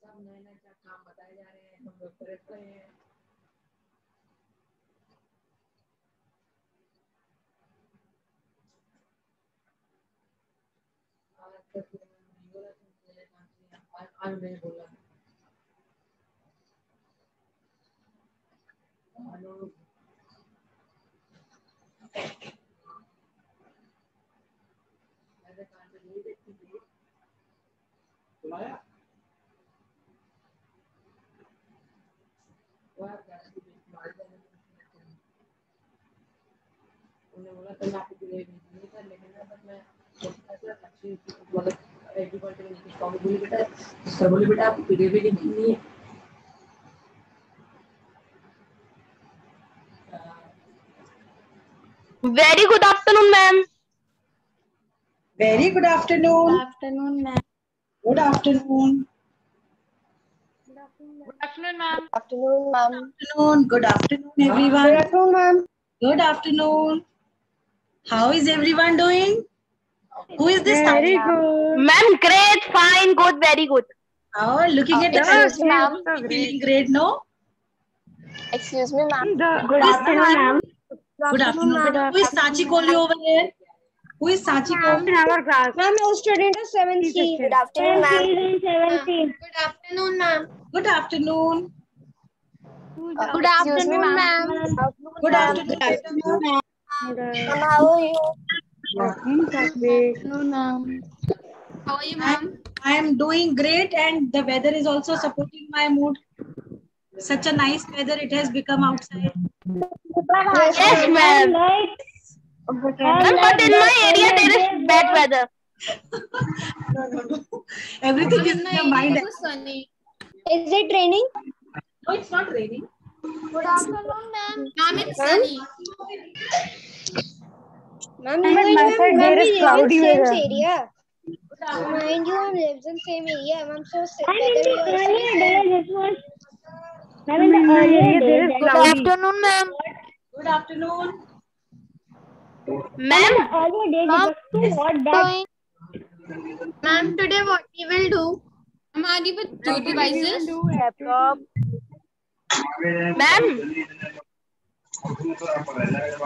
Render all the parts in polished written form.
सब नए नए काम बताए जा रहे हैं, हम लोग कर रहे हैं। आज नहीं बोला बुलाया उन्होंने बोला तो आपको नहीं था, लेकिन मैं अच्छी मतलब एग्रीकल्चर में बोली बेटा सर बोली बेटा आपको पीडीएफ भी नहीं है। Very good afternoon, ma'am. Very good afternoon. Good afternoon, ma'am. Good afternoon. Good afternoon, Good afternoon, ma'am. afternoon, ma'am. Afternoon. Good afternoon, everyone. Good afternoon, ma'am. Good afternoon. How is everyone doing? Who is this? Very good. Ma'am, great, fine, good, very good. Oh, looking at the Excuse me, ma'am. feeling great, no? Excuse me, ma'am. Good afternoon, ma'am. Good afternoon. Who is Sachi Kohli over here? Who is Sachi Kohli? Ma'am, I'm a student of 7th C. Good afternoon, ma'am. Good afternoon, ma'am. Good afternoon. Good afternoon, ma'am. Good afternoon. Ma'am, how are you? How are you, ma'am? I am doing great, and the weather is also supporting my mood. Such a nice weather it has become outside. Yes, ma'am. Ma'am, but in my area there is bad weather. Everything is in your mind. It was sunny. Is it raining? No, it's not raining. Good afternoon, ma'am. Ma'am, it's sunny. Ma'am, you and ma'am, we live in same area. Mind you, ma'am lives in same area. Ma'am, so weather we also Good afternoon, ma'am. Good afternoon. Ma'am, Ma'am, today what we will do? हमारी with two devices. laptop. Ma'am,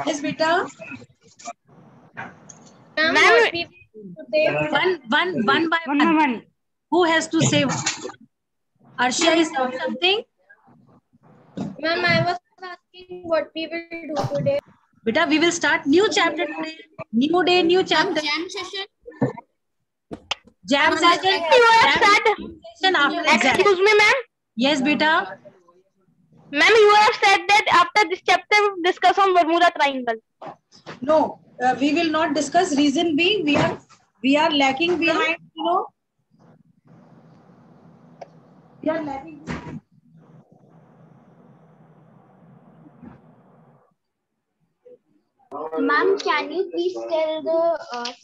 Yes, beta. Ma'am, Ma'am. what we will do today? One by one. Who has to say one? Arshia is saying something. Ma'am, I was asking what we will do today. Beta, we will start new chapter today. New day, new chapter. Jam session. Jam session. you have said. Session after exam. Excuse me, ma'am. Yes, beta. Ma'am, you have said that after this chapter we will discuss on Bermuda Triangle. No, we will not discuss. Reason being, we are lacking behind. You know, we are lacking. Ma'am, can you please tell the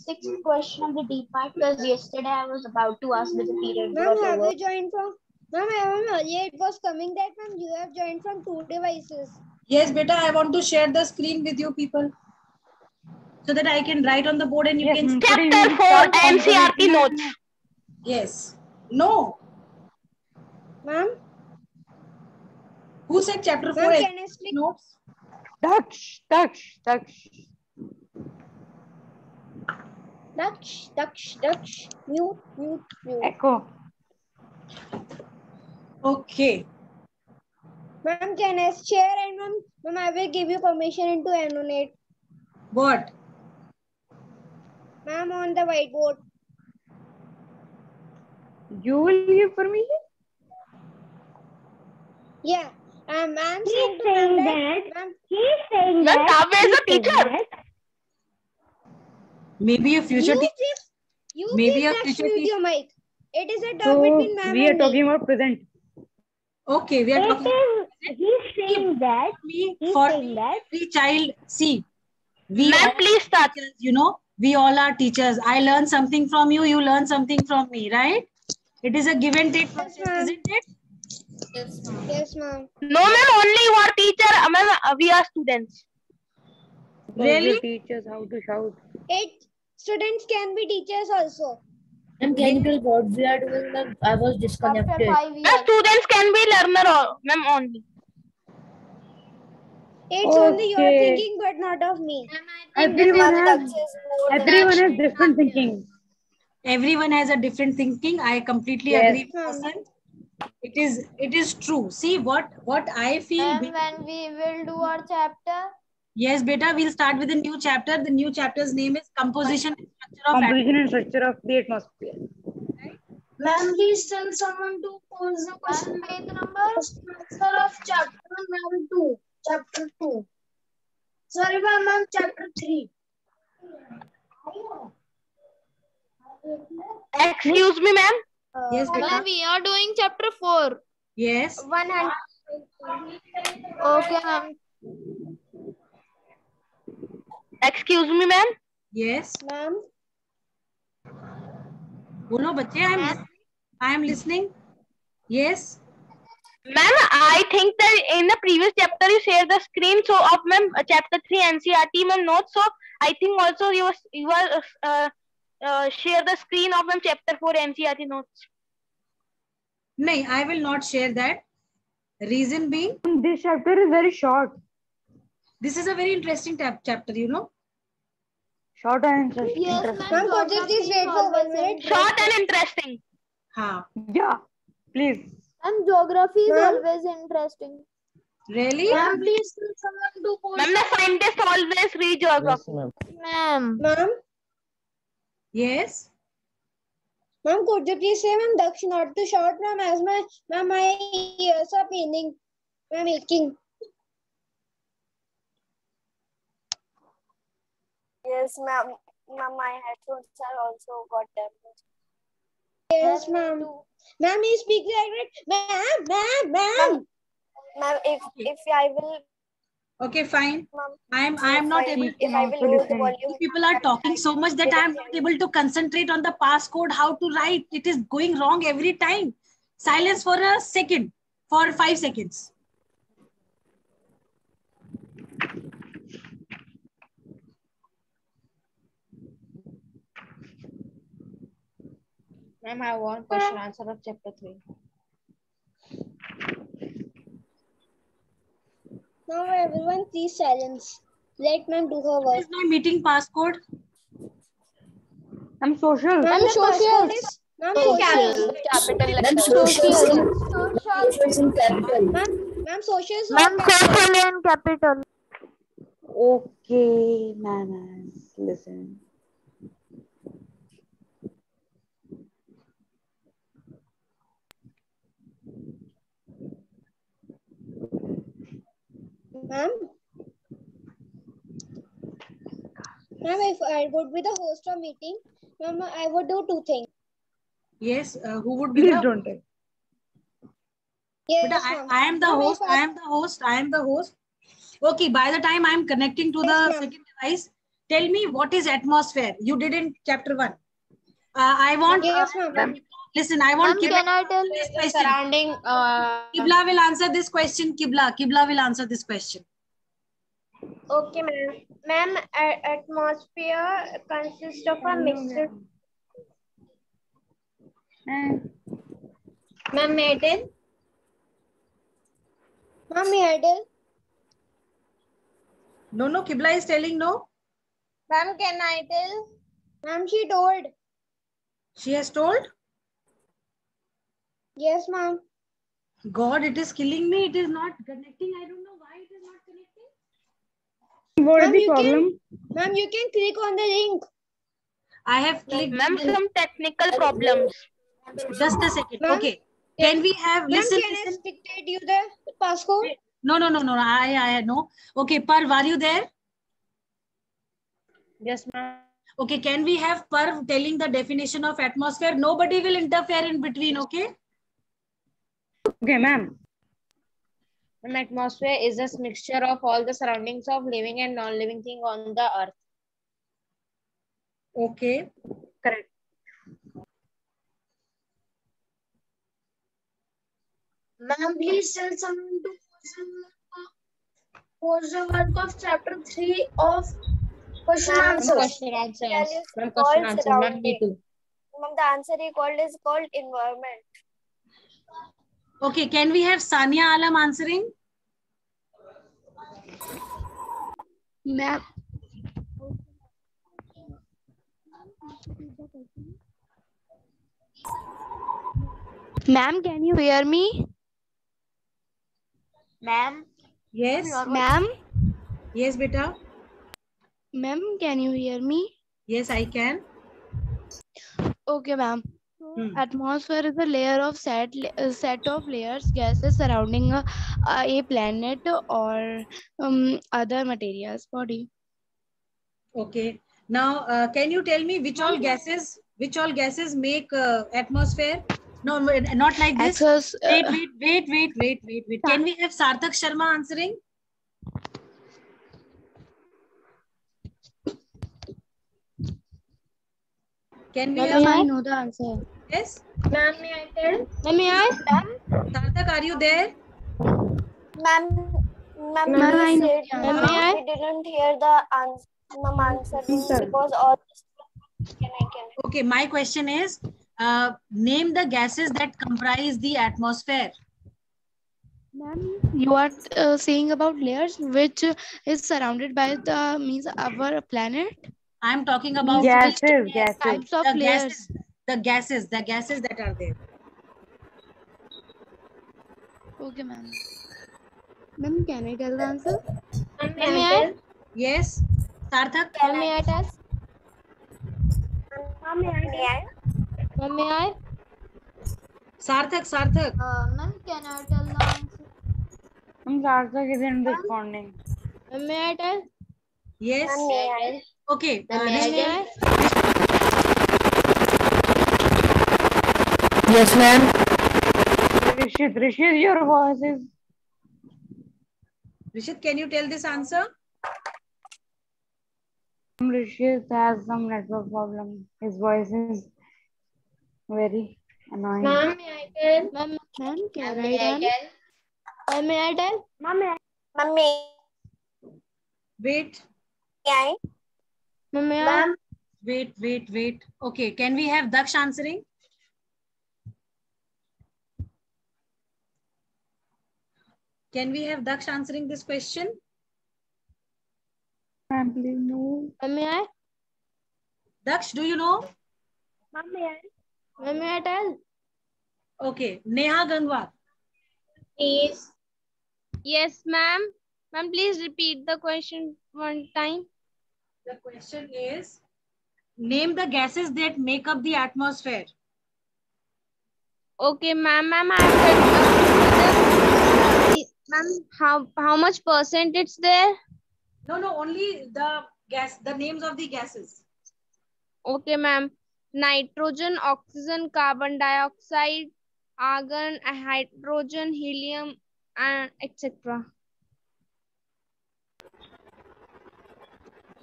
sixth question of the D part? Because yesterday I was about to ask, but the period Ma'am, got have over. you joined from? Ma'am, earlier it was coming that ma'am you have joined from 2 devices. Yes, beta. I want to share the screen with you people, so that I can write on the board and you can. Chapter 4 NCRT notes. Yes. No. Ma'am, Who said chapter 4 ma'am, can I speak? notes? Daksh. Mute. Echo. Okay. Ma'am, can I share and ma'am, I will give you permission into annotate. What? Ma'am, on the whiteboard. You will give permission? Yeah. Ma'am saying to ma'am that. Ma'am, Ma'am, Kavya is a teacher. Maybe a future teacher. you Maybe keep a that future mute teacher. your mic. It is a talk So between ma'am we are and me. talking about present. Okay, we are talking. He's saying that. Every child. See, we Ma'am, all please start. teachers, you know, we all are teachers. I learn something from you. You learn something from me, right? It is a give and take process, ma'am. isn't it? Yes, ma'am. No, ma'am. Only you are teacher. Ma'am, we are students. Really? Teachers how to shout. 8 students can be teachers also. And can you tell what we are doing? Ma'am, I was After disconnected. 5 The years. students can be learner, ma'am, only. It's only you are Okay. thinking, but not of me. Everyone has different thinking. Everyone has a different thinking. I completely Yes. agree with Hassan. It is true. See what I feel. And when we will do our chapter? Yes, beta, we'll start with a new chapter. The new chapter's name is Composition and Structure of Composition and structure of the atmosphere. Ma'am, please tell someone to pose the question. Page number? Answer of chapter ma'am 2. Chapter 2. Sorry, ma'am, chapter 3. Excuse me, ma'am. Yes, beta. Ma'am, we are doing chapter 4. Yes. 100. Okay, ma'am. Excuse me, ma'am. Yes. Ma'am. Bolo, bache, I am listening. Yes. Ma'am, I think that in the previous chapter you shared the screen. So of ma'am, chapter 3 NCERT ma'am notes. So I think also you share the screen of ma'am chapter 4 NCERT notes. No, I will not share that. Reason being, This chapter is very short. this is a very interesting chapter, you know. Short and interesting. Yes, Ma'am, could you please wait for 1 minute? Short and interesting. Ha. Yeah, please. And geography is Ma'am? always interesting. Really? Ma'am, please tell someone to pose. Ma'am, the scientist always read geography. Ma'am. Ma'am? Yes. Ma'am, could you please say, ma'am, Daksh not too short, ma'am, as my ears are paining. Ma'am, aching. Yes, ma'am. Ma'am, my headphones are also got damaged. Yes, ma'am. Ma'am, you speak like that. Ma'am. Ma'am, if I will, Okay, fine. ma'am, I am not able to. if I will lower the volume. You people are talking so much that I am not able to concentrate on the passcode, how to write. It is going wrong every time. Silence for a second, for 5 seconds. Ma'am, I want question answer of chapter 3. Now, everyone, please silence. Let ma'am do her What work. is my meeting passcode? I'm social. Ma'am, socials. Ma'am, socials. Ma'am, socials in capital. Ma'am, socials. Ma'am, social and capital. Okay, ma'am. Listen. Ma'am? Ma'am, if I would be the host of meeting, ma'am, I would do 2 things. Yes. Who would be Please the? don't tell. Yes, But ma'am. I am the Ma'am, if host. I am the host. Okay. By the time I am connecting to Yes, the ma'am. second device, tell me what is atmosphere. You did in chapter 1. I want. Yes, ma'am. Listen, I want Ma'am, can I tell this question. surrounding Kibla will answer this question. Kibla will answer this question. Okay, ma'am. Ma'am, atmosphere consists of a mixture. Ma'am, may I tell? Ma'am, may I tell? No, Kibla is telling no. Ma'am, can I tell? Ma'am, she told. She has told. Yes, ma'am. God, it is killing me. It is not connecting. I don't know why it is not connecting. What is Ma'am, the you problem? Ma'am, you can click on the link. I have clicked. Ma'am, some technical problems. Just a second. Ma'am? Okay. Can we have Ma'am, listen? can I dictate you the passcode? No. I know. Okay, Parv, are you there? Yes, ma'am. Okay, can we have Parv telling the definition of atmosphere? Nobody will interfere in between, okay? Okay, ma'am. An atmosphere is a mixture of all the surroundings of living and non-living thing on the earth. Okay. Correct. Ma'am, please tell someone to pose the work of chapter 3 of question Ma'am, answers. Question answers. Ma'am, question called answers. Ma'am, me surrounding. too. Ma'am, the answer he called is called environment. Okay, can we have Sania Alam answering? Ma'am. Ma'am, can you hear me? Ma'am. Yes. Ma'am? Yes, beta. Ma'am, can you hear me? Yes, I can. Okay, ma'am. Atmosphere is a layer of set of layers, gases surrounding a planet or other materials body. Okay. Now, can you tell me which all gases make atmosphere? No, not like this. Wait. Can we have Sarthak Sharma answering? Can we have? I know the answer. Yes. Ma'am, may I tell? Ma'am, may I? Sarthak, are you there? Ma'am, I know said, the ma'am, answer. we didn't hear the answer because all this. Okay, my question is, name the gases that comprise the atmosphere. Ma'am, you are saying about layers which is surrounded by the means our planet. I'm talking about Gases. Types of layers. The gases that are there. Okay, ma'am. Ma'am, can I tell the answer? Ma'am, may I tell? Yes. Sarthak? Ma'am, may I tell? Ma'am, may I? Ma'am, may I? Sarthak. Ma'am, can I tell the answer? Sarthak isn't responding. Ma'am, may I tell? Yes. Ma'am, may I? Okay. May I? Yes, ma'am. Rishit, your voice is. Rishit, can you tell this answer? Rishit has some network problem. His voice is very annoying. Ma'am, may I tell? Ma'am, can I tell? Ma'am, may I tell? Ma'am, may Wait. I? Ma'am, may I? Ma'am, Wait. Okay, can we have Daksh answering? Can we have Daksh answering this question? Ma'am, please no. Ma'am, may I? Daksh, do you know? Ma'am, may I? Ma'am, may I tell? Okay, Neha Gangwar. please. Yes, ma'am. Ma'am, please repeat the question one time. The question is, name the gases that make up the atmosphere. Okay, ma'am. Ma'am, how much percent it's there? No, only the names of the gases. Okay, ma'am. Nitrogen, oxygen, carbon dioxide, argon, hydrogen, helium, and etc.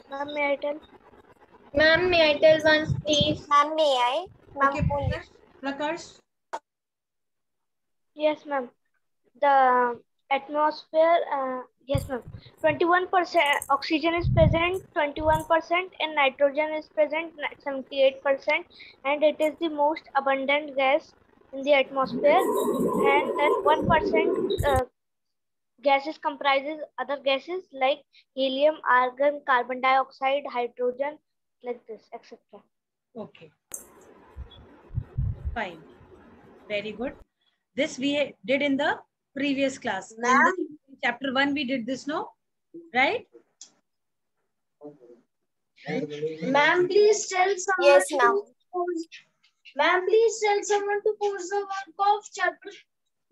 Ma'am, may I tell? Ma'am, may I tell once, please? Ma'am, may I? Ma'am, Okay, Prakash. yes, ma'am. The atmosphere, yes, ma'am. 21% oxygen is present, 21%, and nitrogen is present, 78%, and it is the most abundant gas in the atmosphere. And then 1% gases comprises other gases like helium, argon, carbon dioxide, hydrogen, like this, etc. Okay. Fine. Very good. This we did in the previous class. In the chapter 1, we did this, no? Right? Ma'am, please tell someone. Yes, ma'am. Ma'am, please tell someone to post the work of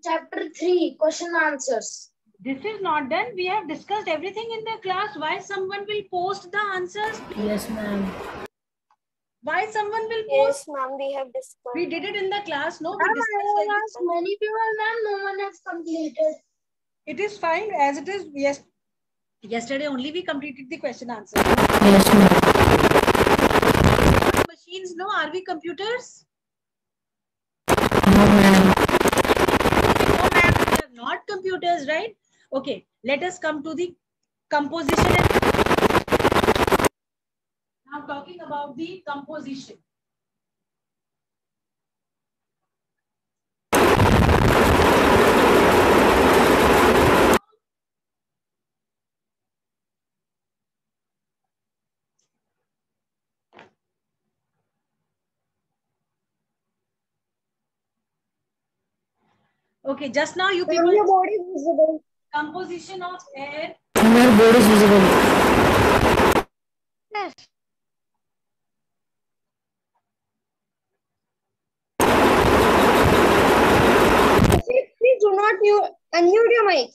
chapter 3, question answers. This is not done. We have discussed everything in the class. Why someone will post the answers? Yes, ma'am. Why someone will post? Yes, ma'am, we have discussed. We did it in the class, no? We Ma'am, I discussed have everything. asked many people, ma'am, no one has completed. It is fine as it is. Yes. Yesterday only we completed the question answer. Yes, ma'am. Machines, no? Are we computers? No, ma'am. No, ma'am. are not computers, right? Okay, let us come to the composition. Now talking about the composition. Okay, just now you people. Your board is visible. Composition of air. Your board is visible. Yes. Please do not unmute your mic.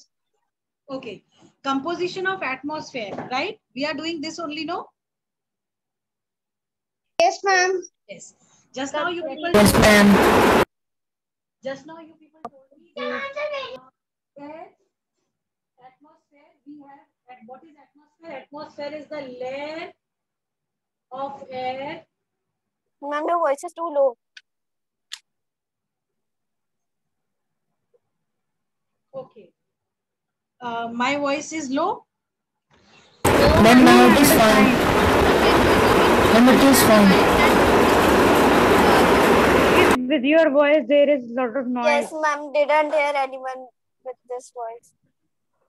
Okay, composition of atmosphere, right? We are doing this only, no? Yes, ma'am. Yes. Just now you people. Yes, ma'am. Just now you people told me that atmosphere we have. What is atmosphere? Atmosphere is the layer of air. Ma'am, your voice is too low. Okay. My voice is low. Ma'am, now it is fine. Ma'am, it is fine. With your voice, there is a lot of noise. Yes, ma'am. Didn't hear anyone with this voice.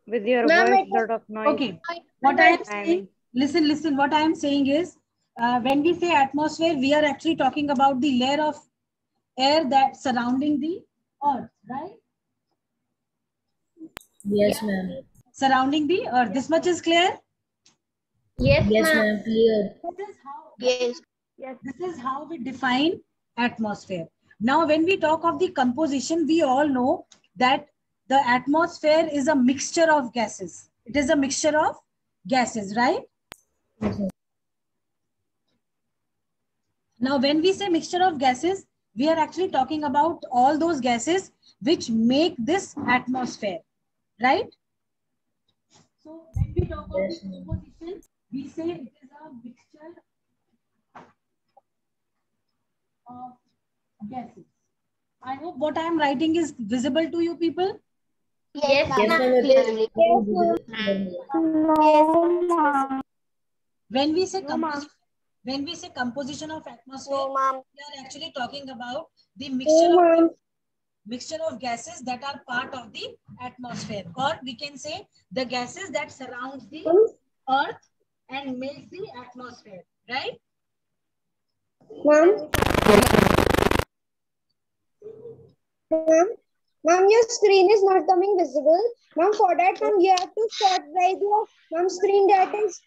With your voice, lot of noise. Okay. What I am saying, listen. What I am saying is, when we say atmosphere, we are actually talking about the layer of air that surrounding the earth, right? Yes, ma'am. Surrounding the earth. This much is clear? Yes, ma'am. Clear. Yes. This is how we define atmosphere. Now, when we talk of the composition, we all know that the atmosphere is a mixture of gases. It is a mixture of gases, right? Now, when we say mixture of gases, we are actually talking about all those gases which make this atmosphere, right? So, when we talk about the composition, we say it is a mixture of gases. I hope what I am writing is visible to you people. Yes, ma'am. When we say composition of atmosphere, we are actually talking about the mixture of gases that are part of the atmosphere, or we can say the gases that surround the earth and make the atmosphere, right? Ma'am, your screen is not coming visible. Ma'am, for that, ma'am, you have to start right your screen that's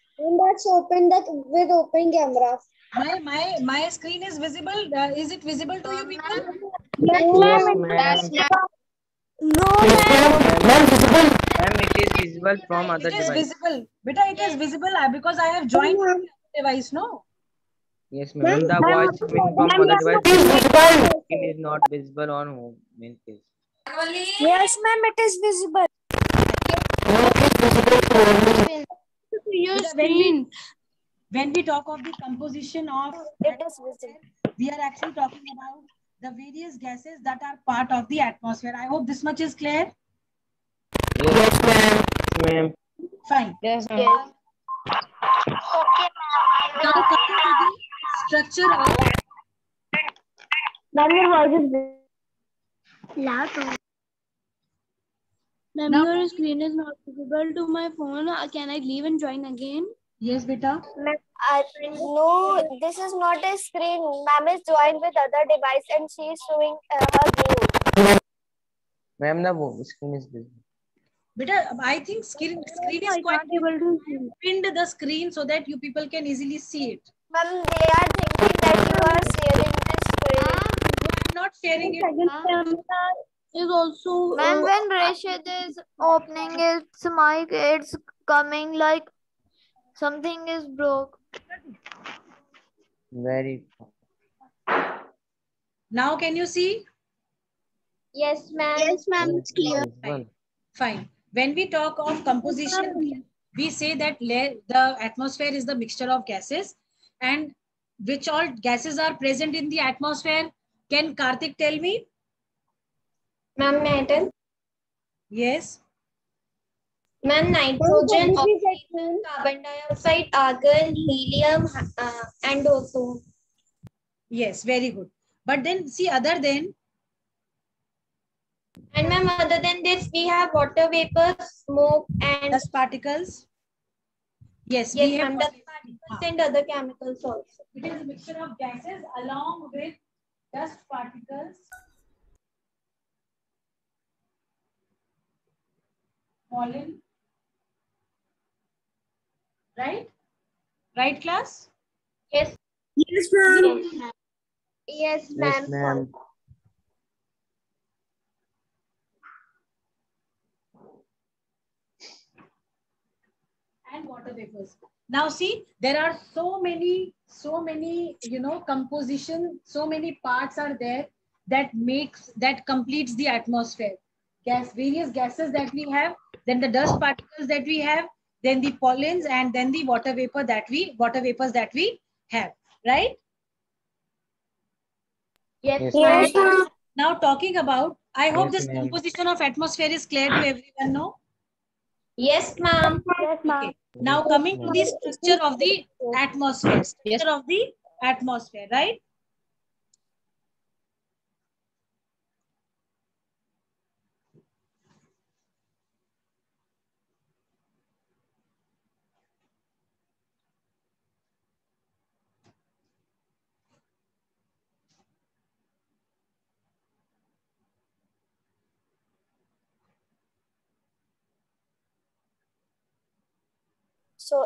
open, that with open camera. My screen is visible. Is it visible to you people? Yes, ma'am. No, Ma'am, visible. Ma'am, it is visible from other It is device. visible. Beta, it is visible because I have joined the device, no? Yes, ma'am. The voice coming from other device is not visible on home main page. Yes, ma'am, it is visible. Your screen. When we talk of the composition of it is visible, we are actually talking about the various gases that are part of the atmosphere. I hope this much is clear. Yes, ma'am. Fine. Yes, ma'am. Yes. Now coming to the structure of. ma'am, your voice is loud. Ma'am, your screen is not visible to my phone. Can I leave and join again? Yes, beta. no, this is not a screen. Ma'am is joined with other device and she is showing her view. Ma'am, the screen is visible. Beta, I think screen is quite able to pinned the screen so that you people can easily see it. Ma'am, they are thinking that you are sharing this screen. I'm not sharing it. Is also. Ma'am, when Rashid is opening its mic, it's coming like something is broke. Very. Now can you see? Yes, ma'am. Yes, ma'am, it's clear. Fine. When we talk of composition, we say that the atmosphere is the mixture of gases, and which all gases are present in the atmosphere. Can Karthik tell me? Ma'am, may I tell? Yes. Ma'am, nitrogen, oxygen, carbon dioxide, argon, helium, and ozone. Yes, very good. But then see, other than. And ma'am, other than this, we have water vapor, smoke, and dust particles. Yes, yes, we have ma'am, dust particles and other chemicals also. It is a mixture of gases along with dust particles, pollen. Right? Right, class? Yes. Yes, ma'am. Yes, Yes, ma'am. And water vapors. Now see, there are so many, composition, so many parts are there that completes the atmosphere. Various gases that we have, then the dust particles that we have, then the pollens, and then the water vapors that we have, right? Yes, yes ma'am. Now talking about, I hope Yes, this ma'am. composition of atmosphere is clear to everyone, no? Yes, ma'am. Yes, ma'am. Okay. Now coming to the structure of the atmosphere. Structure of the atmosphere, right? So,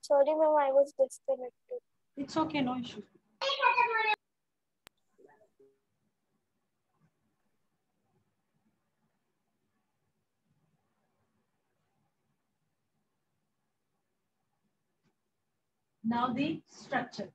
sorry, ma'am, I was disconnected. It's okay, no issue. Now the structure.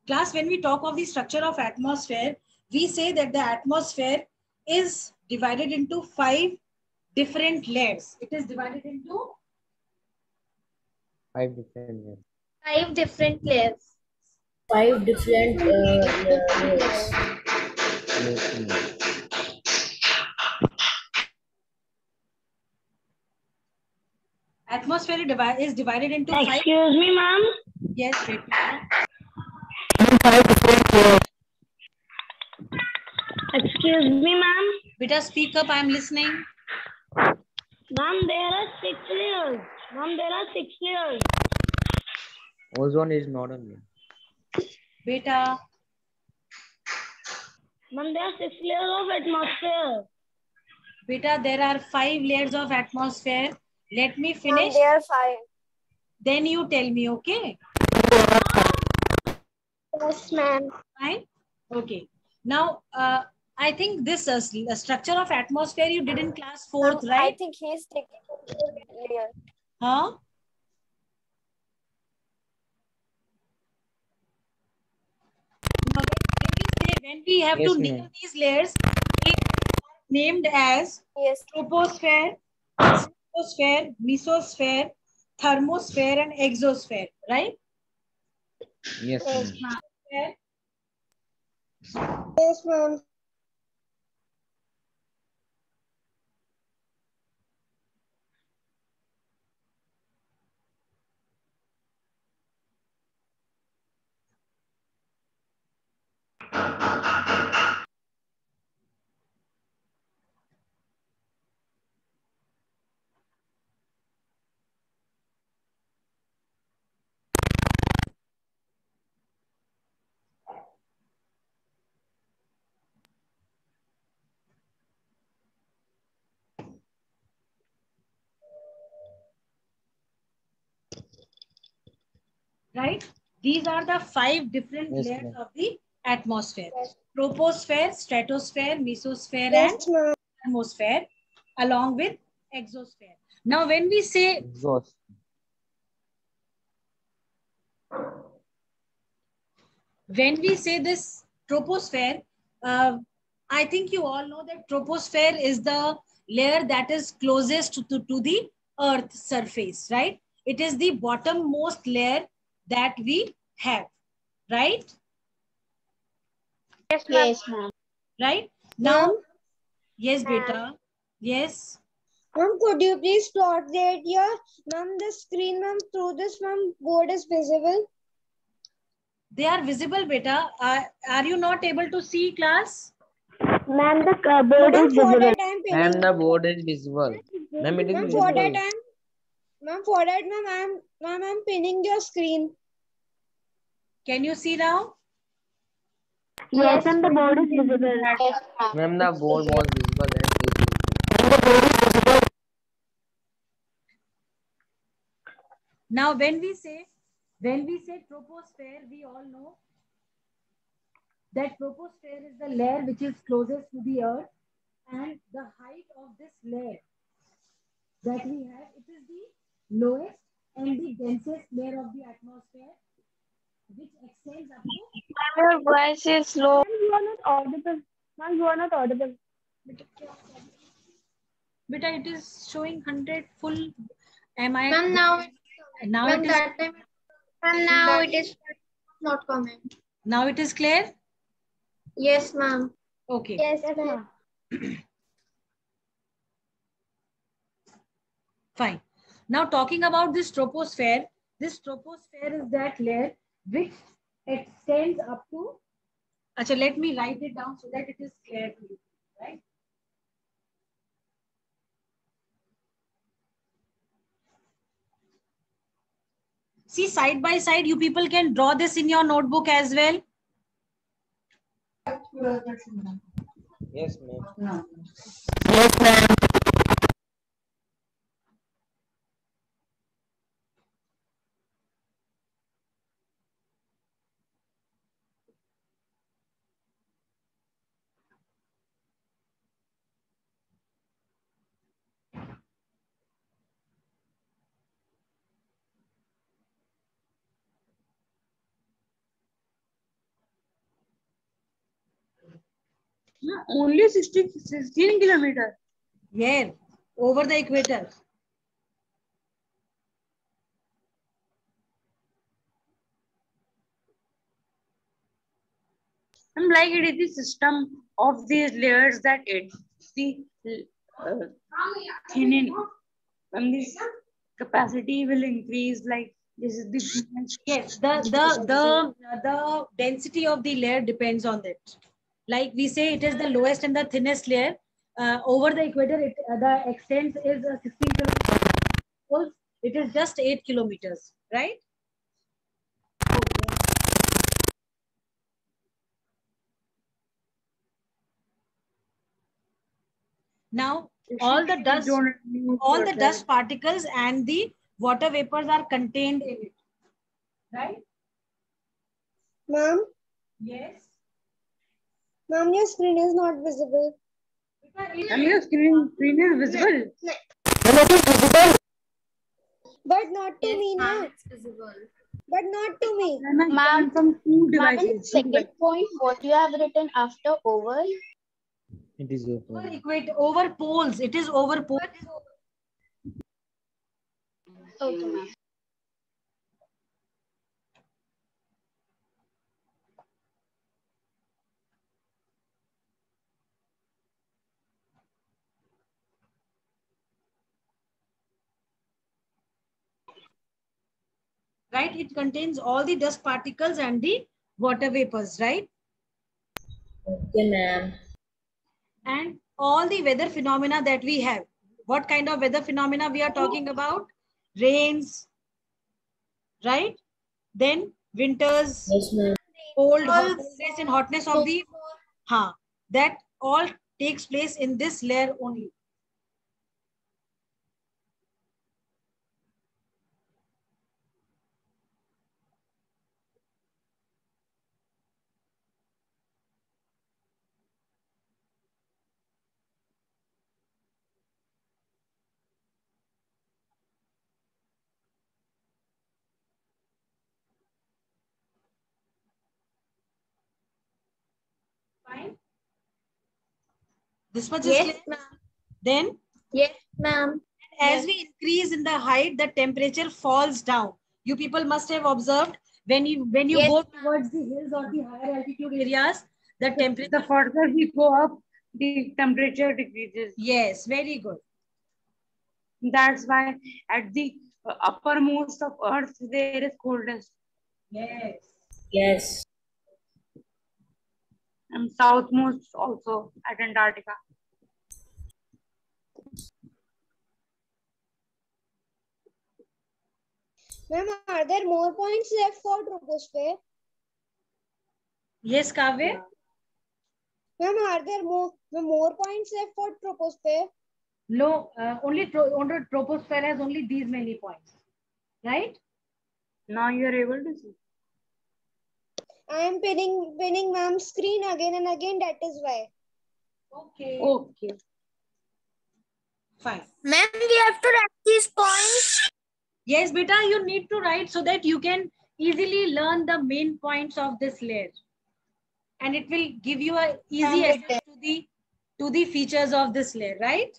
Class, when we talk of the structure of atmosphere, we say that the atmosphere is divided into 5 different layers. It is divided into 5 different layers. 5 different layers. 5 different layers. Yes, ma'am. atmosphere is divided into 5. Excuse me, ma'am. Yes, wait. 5 different layers. Excuse me, ma'am. Beta, speak up. I am listening. Ma'am, there are 6 layers. Ma'am, there are 6 layers. Ozone is not a layer. Beta. Ma'am, there are 6 layers of atmosphere. Beta, there are 5 layers of atmosphere. Let me finish. Ma'am, there are 5. Then you tell me, okay? Yes, ma'am. Fine. Okay. Now, I think this structure of atmosphere you did in class 4th, right? I think he is taking layer. Huh? Now, when we have Yes, to name ma'am. these layers, they are named as troposphere, stratosphere, mesosphere, thermosphere, and exosphere, right? Yes, ma'am. Yes, ma'am. Right? These are the 5 different Yes, layers ma'am. of the atmosphere. Troposphere, stratosphere, mesosphere, Yes, ma'am. and thermosphere, along with exosphere. Now, when we say Exhaust. this troposphere, I think you all know that troposphere is the layer that is closest to the Earth surface, right? It is the bottommost layer that we have, right? Yes, ma'am. Yes, ma'am. Right? Now, Ma'am, yes, beta. Yes. ma'am, could you please plot that here? Ma'am, the screen, ma'am, through this, ma'am, board is visible. They are visible, beta. Are you not able to see, class? Ma'am, the board Ma'am, is for visible. that I'm Ma'am, pinning. the board is visible. Ma'am, it is Ma'am, for that visible. ma'am, for that, ma'am, I'm pinning your screen. Can you see now? Yes, and the board is visible. Yes, ma'am. Ma'am, the board was visible and is visible. Now, when we say troposphere, we all know that troposphere is the layer which is closest to the earth, and the height of this layer that we have, it is the lowest and the densest layer of the atmosphere, which extends up to. Your voice is low. You are not audible. Ma'am, you are not audible. Beta, it is showing 100 full. Am I? Ma'am, now Now it is. that time, ma'am, now it is not comment. Now it is clear. Yes, ma'am. Okay. Yes, ma'am. Fine. Now talking about this troposphere is that layer which extends up to. Achha, let me write it down so that it is clear to you, right? See, side by side, you people can draw this in your notebook as well. Yes, ma'am. No. Yes, ma'am. Only 16 kilometers. Yeah, over the equator. I'm like it is the system of these layers that it's the thinning. And this capacity will increase. Like this is the yes. The density of the layer depends on that. Like we say, it is the lowest and the thinnest layer. Over the equator, the extent is 16 kilometers. It is just 8 kilometers, right? Now, all the dust particles and the water vapors are contained in it, right? Ma'am? Yes. Ma'am, your screen is not visible. And your screen is visible. But not to me, now. It's visible. But not to me. Ma'am, From two ma'am, devices. second point, what you have written after over? It is open. Over poles. It is over poles. Okay, ma'am. Right? It contains all the dust particles and the water vapors, right? Okay, ma'am. And all the weather phenomena that we have. What kind of weather phenomena we are talking about? Rains, right? Then winters, Yes, ma'am. cold, coolness and hotness of the, that all takes place in this layer only. Fine. This much is clear. Yes, ma'am. Then Yes, ma'am. as we increase in the height, the temperature falls down. You people must have observed when you go towards the hills or the higher altitude areas, the temperature. The further we go up, the temperature decreases. Yes, very good. That's why at the uppermost of Earth there is coldest. Yes. Yes. And southmost also at Antarctica. Ma'am, are there more points left for troposphere? Yes, Kavya. Ma'am, are there more points left for troposphere? No, only troposphere has only these many points, right? Now you are able to see. I am pinning ma'am's screen again and again. That is why. Okay. Okay. Fine. Ma'am, we have to write these points. Yes, beta, you need to write so that you can easily learn the main points of this layer. And it will give you a easy access to the features of this layer, right?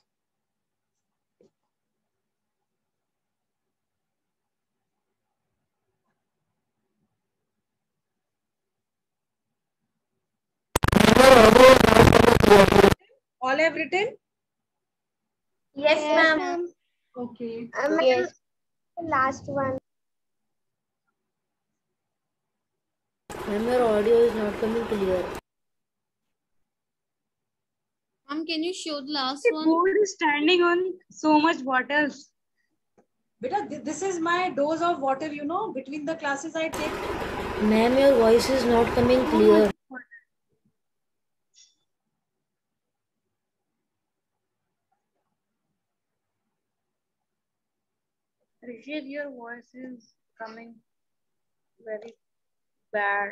All have written? Yes, ma'am. Okay. Yes. The last one. Ma'am, your audio is not coming clear. Ma'am, can you show the last The one? board is standing on so much bottles. Beta, this is my dose of water, you know, between the classes I take. Ma'am, your voice is not coming clear. Rishit, your voice is coming very bad.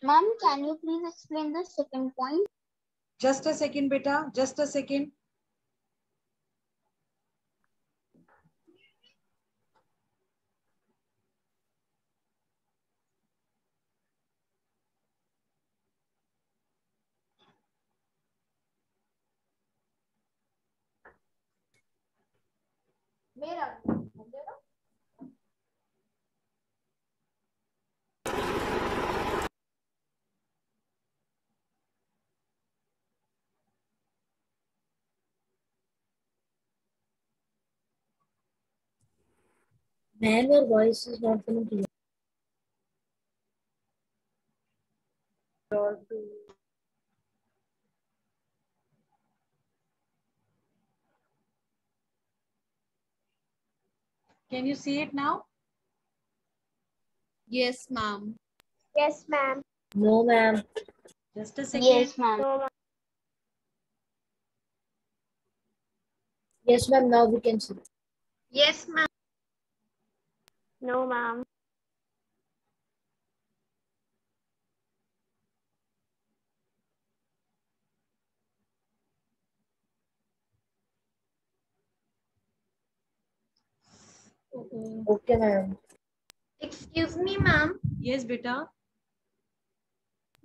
Ma'am, can you please explain the second point? Just a second, beta. Just a second. Ma'am, your voice is not coming clear. Can you see it now? Yes, ma'am. Yes, ma'am. No, ma'am. Just a second. Yes, ma'am. Yes, ma'am. Now we can see. Yes, ma'am. No, ma'am. Okay, ma'am. Excuse me, ma'am. Yes, beta.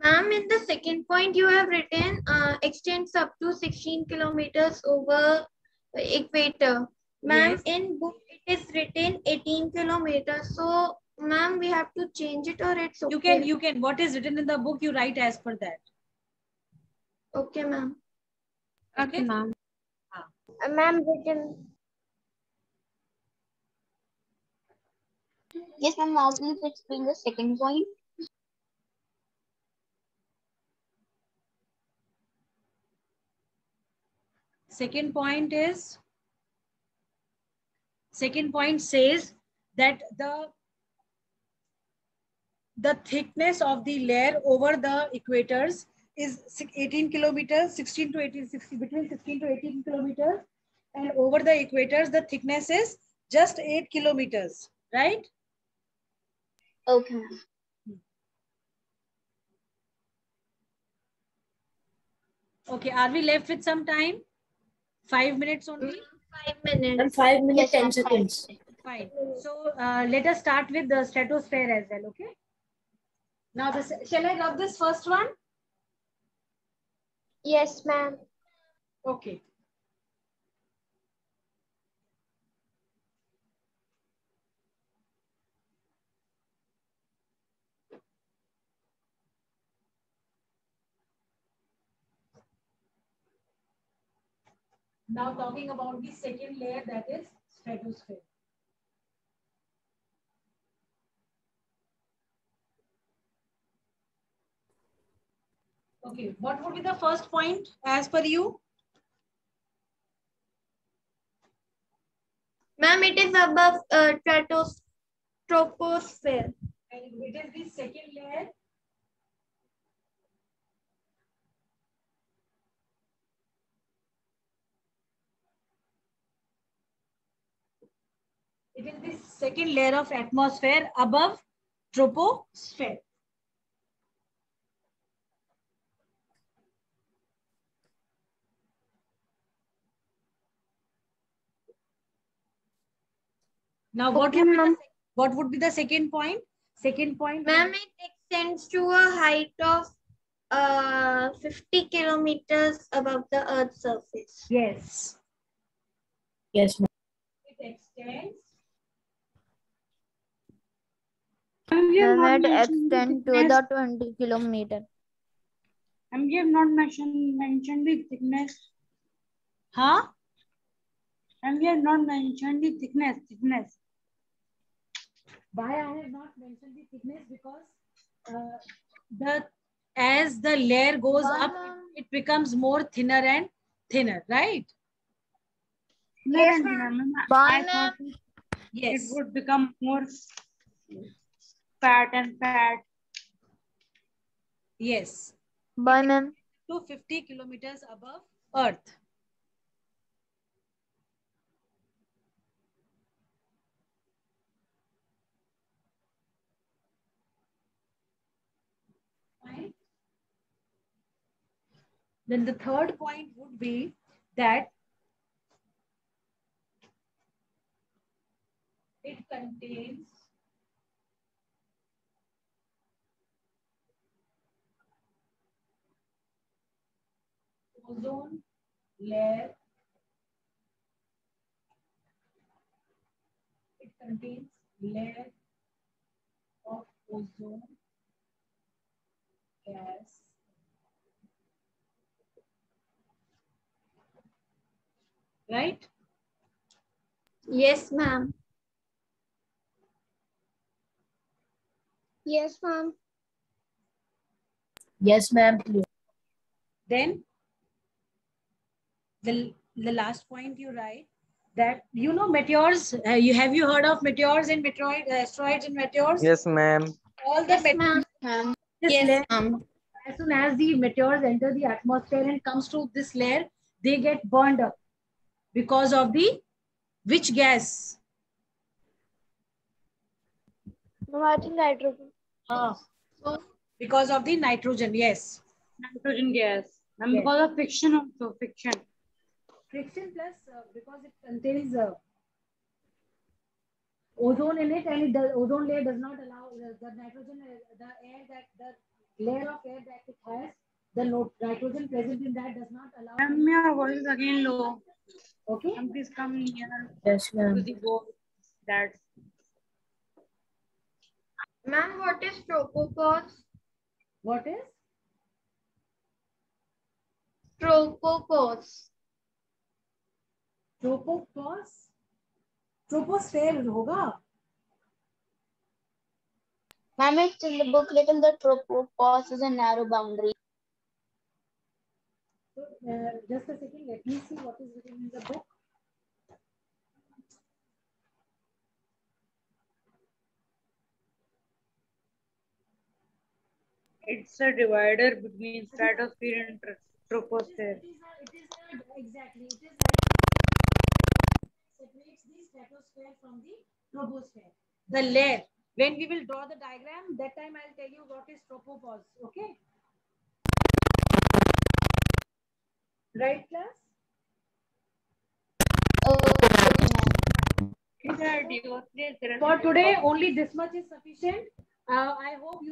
Ma'am, in the second point you have written extends up to 16 kilometers over the equator. Ma'am, Yes. in book it is written 18 kilometers. So, ma'am, we have to change it or it's okay? You can. What is written in the book, you write as per that. Okay, ma'am. Okay, ma'am. Ma'am, written. Yes, ma'am. Now please explain the second point. Second point says that the thickness of the layer over the equators is 18 kilometers, 16 to 18, 60, between 16 to 18 kilometers. And over the equators, the thickness is just 8 kilometers, right? Okay, ma'am. Okay, are we left with some time? 5 minutes only? 5 minutes. And 5 minutes, Yes, 10 ma'am, 5 seconds. Fine. So let us start with the stratosphere as well. Okay. Now, shall I rub this first one? Yes, ma'am. Okay. Now talking about the second layer, that is stratosphere. Okay, what would be the first point as per you? Ma'am, it is above troposphere. And it is the second layer. It is the second layer of atmosphere above troposphere. Now, what would be the second point? Second point, Ma'am, it extends to a height of 50 kilometers above the Earth's surface. Yes. Yes, ma'am. It extends. It extends to the 20 kilometer. And we have not mentioned the thickness. Huh? And we have not mentioned the thickness. Why I have not mentioned the thickness? Because as the layer goes up, it becomes more thinner and thinner, right? Yes, ma'am. I thought yes, it would become more fat and fat. Yes. Bye, ma'am. 250 kilometers above Earth. Fine. Then the third point would be that it contains ozone layer. It contains layer of ozone gas. Right? Yes, ma'am. Yes, ma'am. Yes, ma'am. Then the last point you write that meteors. Have you heard of meteors and asteroids and meteors? Yes, ma'am. All the meteors. Yes, ma'am. As soon as the meteors enter the atmosphere and comes to this layer, they get burned up because of the which gas? No, I think nitrogen. Because of the nitrogen, yes. Nitrogen gas. And Yes. because of friction also, friction. Friction plus because it contains ozone in it, and the ozone layer does not allow the nitrogen, the layer of air that it has, the nitrogen present in that does not allow. And your voice is again low. Okay. And please come near Yes, ma'am. to the board. That's Ma'am, what is tropopause? What is? Tropopause. Tropopause? Troposphere होगा. Ma'am, it's in the book written that tropopause is a narrow boundary. So, just a second, let me see what is written in the book. it's a divider between stratosphere and troposphere. It is not exactly. It is like separates the stratosphere from the troposphere. The layer. When we will draw the diagram, that time I'll tell you what is tropopause. Okay. Right, class? For today, only this much is sufficient. I hope you